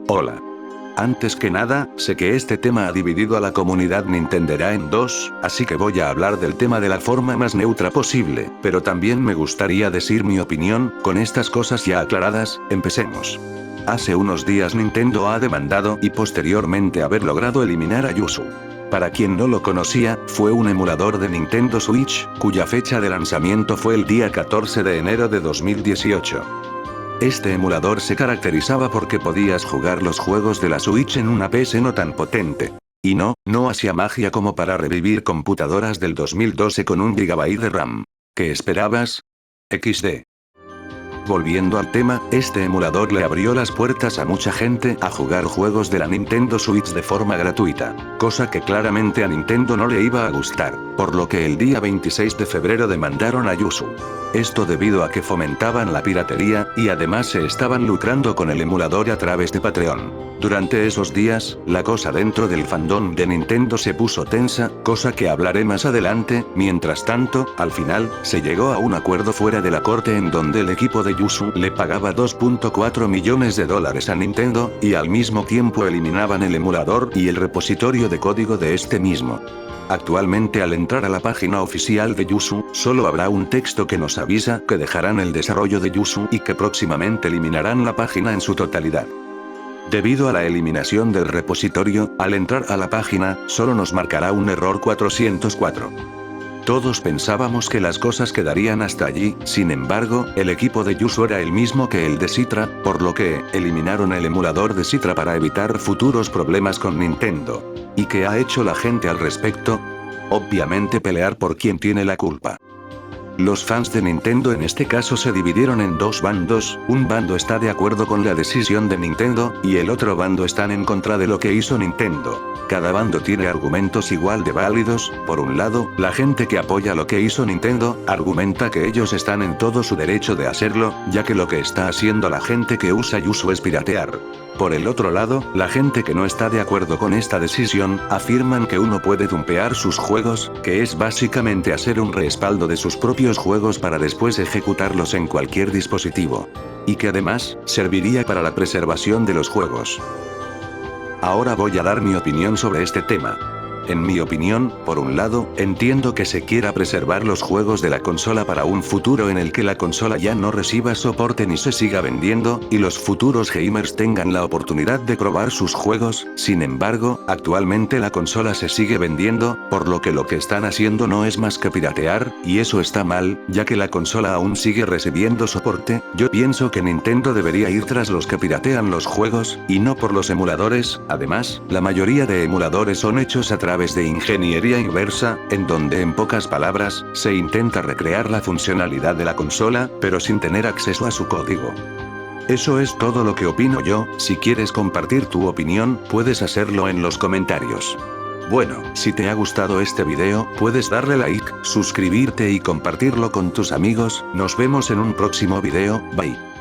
Hola. Antes que nada, sé que este tema ha dividido a la comunidad nintendera en dos, así que voy a hablar del tema de la forma más neutra posible, pero también me gustaría decir mi opinión. Con estas cosas ya aclaradas, empecemos. Hace unos días Nintendo ha demandado y posteriormente haber logrado eliminar a Yuzu. Para quien no lo conocía, fue un emulador de Nintendo Switch, cuya fecha de lanzamiento fue el día 14 de enero de 2018. Este emulador se caracterizaba porque podías jugar los juegos de la Switch en una PC no tan potente. Y no hacía magia como para revivir computadoras del 2012 con 1 GB de RAM. ¿Qué esperabas? XD. Volviendo al tema, este emulador le abrió las puertas a mucha gente a jugar juegos de la Nintendo Switch de forma gratuita, cosa que claramente a Nintendo no le iba a gustar, por lo que el día 26 de febrero demandaron a Yuzu. Esto debido a que fomentaban la piratería, y además se estaban lucrando con el emulador a través de Patreon. Durante esos días, la cosa dentro del fandom de Nintendo se puso tensa, cosa que hablaré más adelante. Mientras tanto, al final, se llegó a un acuerdo fuera de la corte en donde el equipo de Yuzu le pagaba $2.4 millones a Nintendo, y al mismo tiempo eliminaban el emulador y el repositorio de código de este mismo. Actualmente al entrar a la página oficial de Yuzu, solo habrá un texto que nos avisa que dejarán el desarrollo de Yuzu y que próximamente eliminarán la página en su totalidad. Debido a la eliminación del repositorio, al entrar a la página, solo nos marcará un error 404. Todos pensábamos que las cosas quedarían hasta allí, sin embargo, el equipo de Yuzu era el mismo que el de Citra, por lo que, eliminaron el emulador de Citra para evitar futuros problemas con Nintendo. ¿Y qué ha hecho la gente al respecto? Obviamente pelear por quien tiene la culpa. Los fans de Nintendo en este caso se dividieron en dos bandos, un bando está de acuerdo con la decisión de Nintendo, y el otro bando están en contra de lo que hizo Nintendo. Cada bando tiene argumentos igual de válidos. Por un lado, la gente que apoya lo que hizo Nintendo, argumenta que ellos están en todo su derecho de hacerlo, ya que lo que está haciendo la gente que usa Yuzu es piratear. Por el otro lado, la gente que no está de acuerdo con esta decisión, afirman que uno puede dumpear sus juegos, que es básicamente hacer un respaldo de sus propios juegos para después ejecutarlos en cualquier dispositivo. Y que además, serviría para la preservación de los juegos. Ahora voy a dar mi opinión sobre este tema. En mi opinión, por un lado, entiendo que se quiera preservar los juegos de la consola para un futuro en el que la consola ya no reciba soporte ni se siga vendiendo, y los futuros gamers tengan la oportunidad de probar sus juegos. Sin embargo, actualmente la consola se sigue vendiendo, por lo que están haciendo no es más que piratear, y eso está mal, ya que la consola aún sigue recibiendo soporte. Yo pienso que Nintendo debería ir tras los que piratean los juegos, y no por los emuladores. Además, la mayoría de emuladores son hechos a través de ingeniería inversa, en donde en pocas palabras, se intenta recrear la funcionalidad de la consola, pero sin tener acceso a su código. Eso es todo lo que opino yo. Si quieres compartir tu opinión, puedes hacerlo en los comentarios. Bueno, si te ha gustado este video, puedes darle like, suscribirte y compartirlo con tus amigos. Nos vemos en un próximo video. Bye.